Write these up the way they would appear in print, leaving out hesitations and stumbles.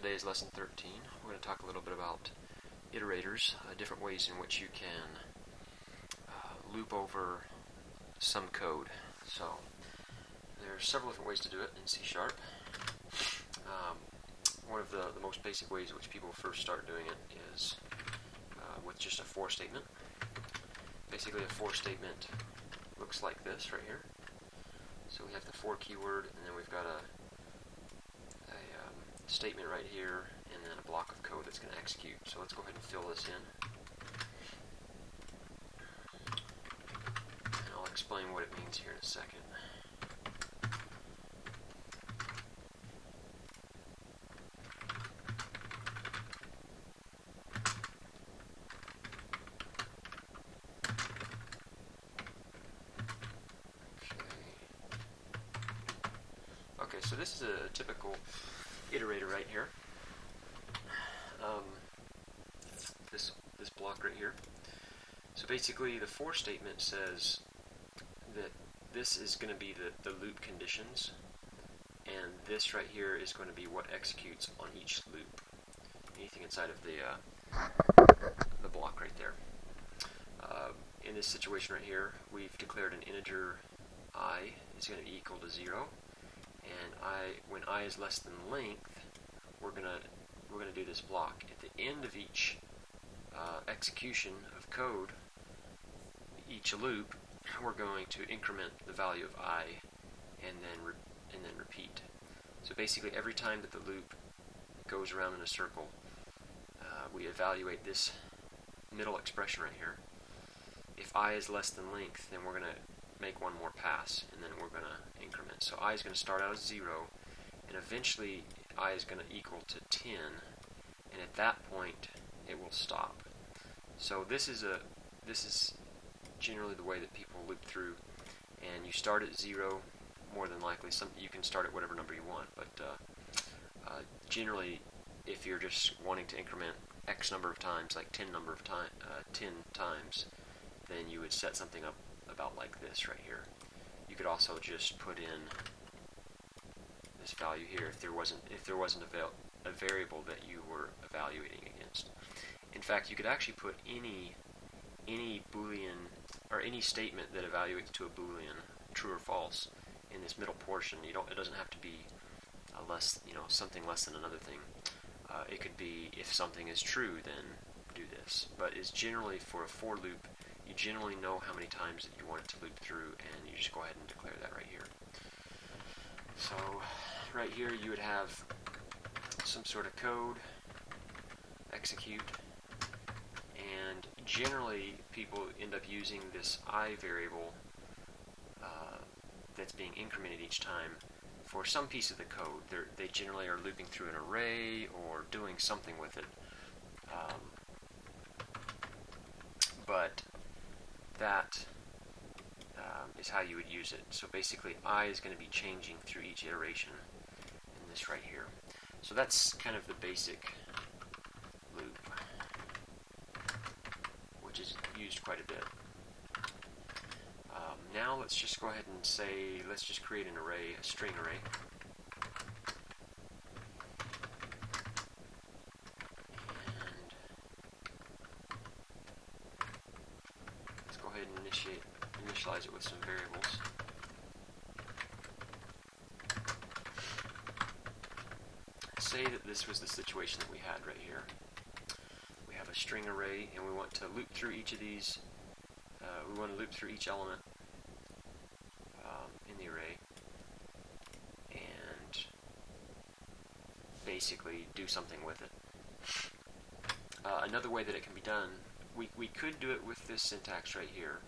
today is lesson 13. We're going to talk a little bit about iterators, different ways in which you can loop over some code. So there are several different ways to do it in C#. One of the most basic ways in which people first start doing it is with just a for statement. Basically, a for statement looks like this right here. So we have the for keyword, and then we've got a statement right here, and then a block of code that's going to execute. So let's go ahead and fill this in. And I'll explain what it means here in a second. Okay, so this is a typical iterator right here. This block right here. So basically, the for statement says that this is going to be the loop conditions, and this right here is going to be what executes on each loop. Anything inside of the block right there. In this situation right here, we've declared an integer I is going to be equal to 0. And when I is less than length, we're gonna do this block. At the end of each execution of code, each loop, we're going to increment the value of I, and then repeat. So basically, every time that the loop goes around in a circle, we evaluate this middle expression right here. If I is less than length, then we're gonna make one more pass, and then we're going to increment. So I is going to start out as 0, and eventually I is going to equal to 10, and at that point it will stop. So this is generally the way that people loop through, and you start at 0, more than likely. You can start at whatever number you want, but generally, if you're just wanting to increment X number of times, like 10 times, then you would set something up about like this right here. You could also just put in this value here if there wasn't a variable that you were evaluating against. In fact, you could actually put any Boolean or any statement that evaluates to a Boolean, true or false, in this middle portion. It doesn't have to be something less than another thing. It could be if something is true, then do this. But it's generally for a for loop. You generally know how many times that you want it to loop through, and you just go ahead and declare that right here. So right here you would have some sort of code, execute, and generally people end up using this I variable that's being incremented each time for some piece of the code. They generally are looping through an array or doing something with it. But that is how you would use it. So basically, I is going to be changing through each iteration in this right here. So that's kind of the basic loop, which is used quite a bit. Now let's just go ahead and say, let's just create an array, a string array. And initialize it with some variables. Say that this was the situation that we had right here. We have a string array, and we want to loop through each of these. We want to loop through each element in the array, and basically do something with it. Another way that it can be done, we could do it with this syntax right here.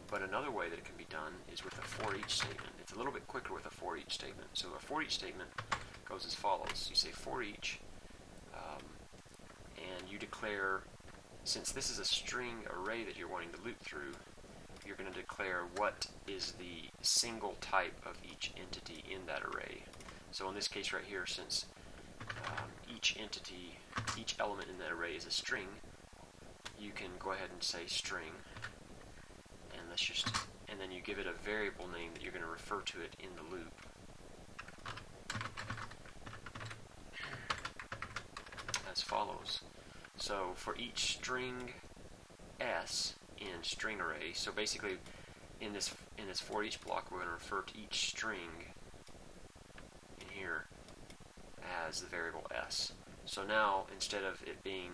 But another way that it can be done is with a for each statement. It's a little bit quicker with a for each statement. So a for each statement goes as follows. You say for each, and you declare, since this is a string array that you're wanting to loop through, you're going to declare what is the single type of each entity in that array. So in this case right here, since each element in that array is a string, you can go ahead and say string. And then you give it a variable name that you're going to refer to it in the loop. follows. So for each string s in string array, so basically in this for each block, we're going to refer to each string in here as the variable s. So now instead of it being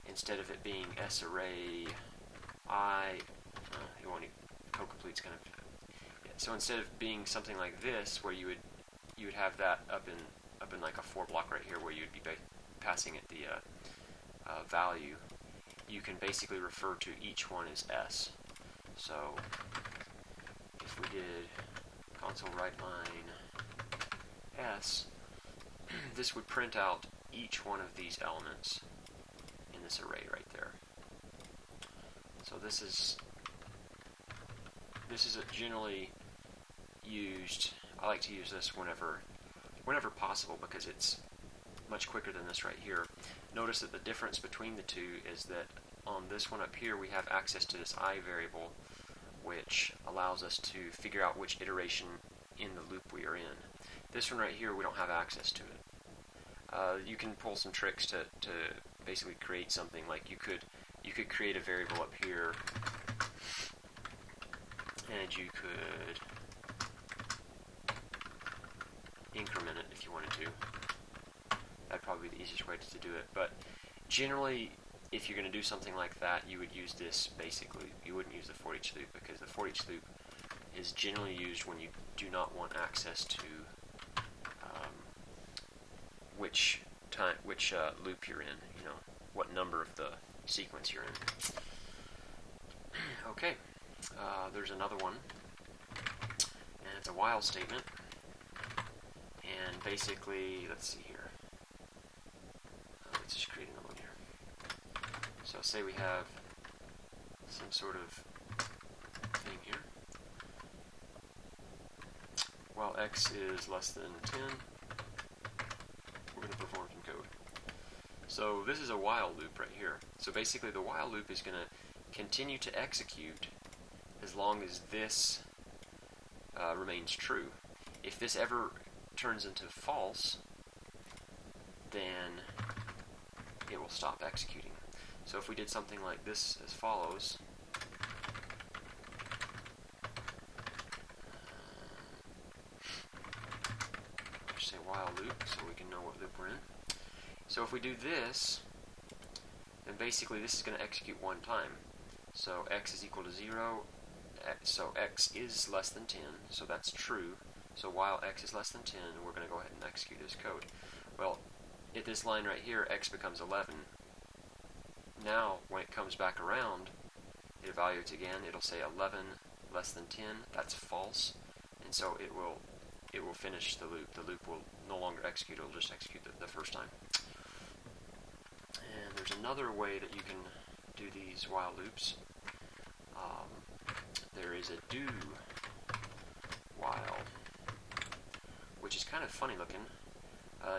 s array I, you want co-complete's kind of, yeah. So instead of being something like this, where you would have that up in like a for block right here, where you'd be passing it the value, you can basically refer to each one as s. So if we did console write line s, this would print out each one of these elements in this array right there. So this is generally used. I like to use this whenever possible, because it's much quicker than this right here. Notice that the difference between the two is that on this one up here we have access to this I variable, which allows us to figure out which iteration in the loop we are in. This one right here, we don't have access to it. You can pull some tricks to basically create something. Like you could create a variable up here, and you could increment it if you wanted to. That'd probably be the easiest way to do it. But generally, if you're going to do something like that, you would use this. Basically, you wouldn't use the for each loop, because the for each loop is generally used when you do not want access to which loop you're in. You know, what number of the sequence you're in. Okay, there's another one, and it's a while statement. And basically, let's see here. Let's just create another one here. So say we have some sort of thing here. While x is less than 10, we're going to perform some code. So this is a while loop right here. So basically the while loop is going to continue to execute as long as this remains true. If this ever turns into false, then it will stop executing. So if we did something like this as follows, just say while loop so we can know what loop we're in. So if we do this, then basically this is going to execute one time. So x is equal to 0, so x is less than 10, so that's true. So while x is less than 10, we're going to go ahead and execute this code. Well, at this line right here, x becomes 11. Now, when it comes back around, it evaluates again. It'll say 11 less than 10. That's false, and so it will finish the loop. The loop will no longer execute. It'll just execute the first time. And there's another way that you can do these while loops. There is a do while, which is kind of funny looking.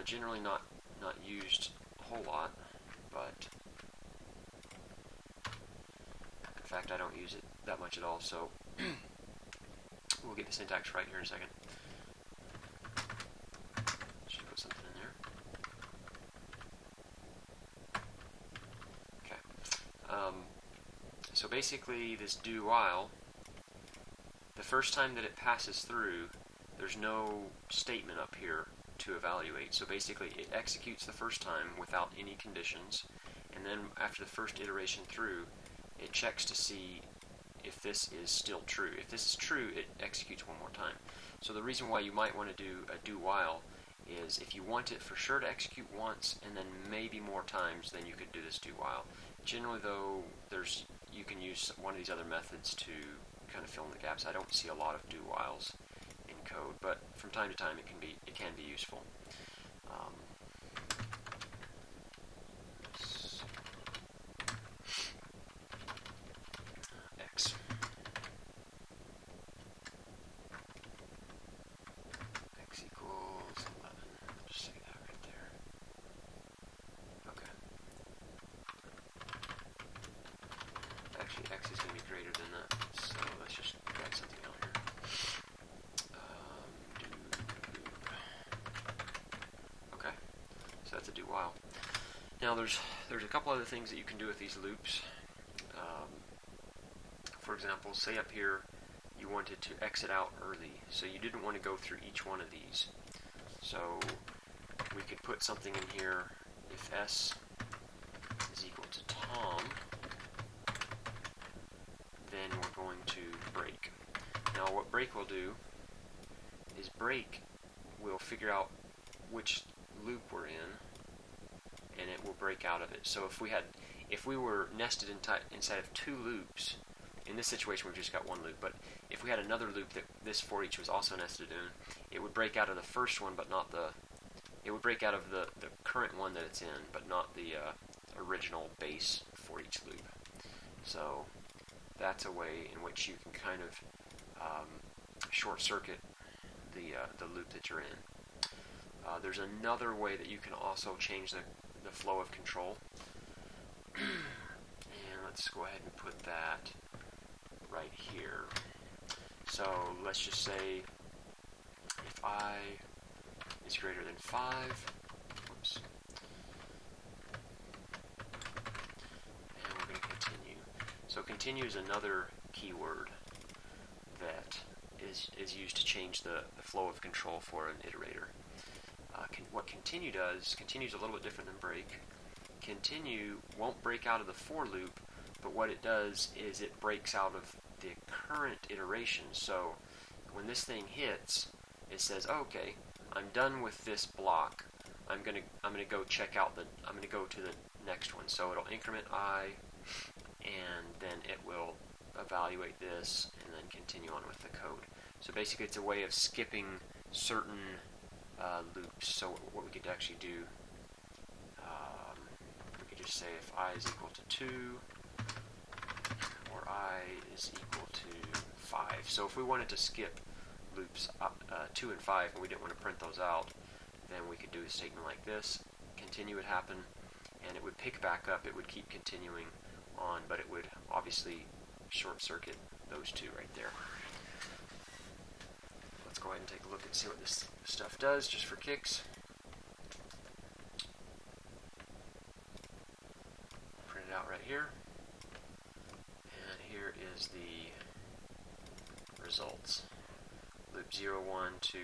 Generally not used a whole lot, but in fact I don't use it that much at all, so we'll get the syntax right here in a second. Should put something in there. Okay. So basically this do while, the first time that it passes through, there's no statement up here to evaluate. So basically it executes the first time without any conditions, and then after the first iteration through, it checks to see if this is still true. If this is true, it executes one more time. So the reason why you might want to do a do while is if you want it for sure to execute once and then maybe more times, then you could do this do while. Generally though, you can use one of these other methods to kind of fill in the gaps. I don't see a lot of do whiles in code, but from time to time it can be useful. X. X equals 11. Just say that right there. Okay. Actually, X is going to be greater than that, so let's just write something out here. Okay, so that's a do while. Now there's a couple other things that you can do with these loops. For example, say up here you wanted to exit out early, so you didn't want to go through each one of these. So we could put something in here. If s is equal to Tom, then we're going to break. Now what break will do is break will figure out which loop we're in, and it will break out of it. So if we were nested inside of two loops, in this situation we've just got one loop, but if we had another loop that this for each was also nested in, it would break out of the first one, but not it would break out of the current one that it's in, but not the original base for each loop. So that's a way in which you can kind of short circuit the loop that you're in. There's another way that you can also change the flow of control. And let's go ahead and put that right here. So let's just say if I is greater than 5, whoops, and we're going to continue. So continue is another keyword that is used to change the flow of control for an iterator. What continue does, continue is a little bit different than break. Continue won't break out of the for loop, but what it does is it breaks out of the current iteration. So when this thing hits, it says, oh, okay, I'm done with this block. I'm gonna go check out I'm gonna go to the next one. So it'll increment I, and then it will evaluate this, and then continue on with the code. So basically, it's a way of skipping certain loops. So what we could actually do, we could just say if I is equal to 2, or I is equal to 5. So if we wanted to skip loops 2 and 5, and we didn't want to print those out, then we could do a statement like this. Continue would happen, and it would pick back up. It would keep continuing on, but it would obviously short circuit those two right there. Let's go ahead and take a look and see what this stuff does, just for kicks. Print it out right here. And here is the results. Loop 0, 1 to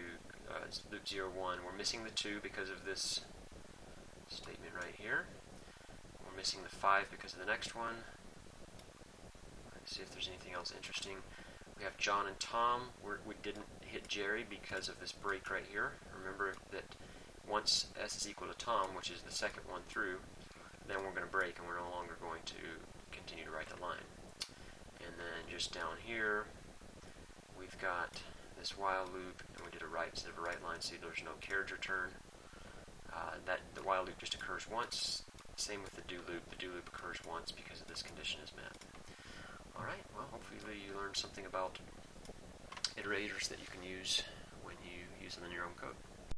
loop 0, 1. We're missing the 2 because of this statement right here. We're missing the 5 because of the next one. Let's see if there's anything else interesting. We have John and Tom. We didn't hit Jerry because of this break right here. Remember that once s is equal to Tom, which is the second one through, then we're going to break, and we're no longer going to continue to write the line. And then just down here, we've got this while loop, and we did a right instead of a right line. See, there's no carriage return. The while loop just occurs once. Same with the do loop. The do loop occurs once because of this condition is met. Alright, well, hopefully you learned something about iterators that you can use when you use them in your own code.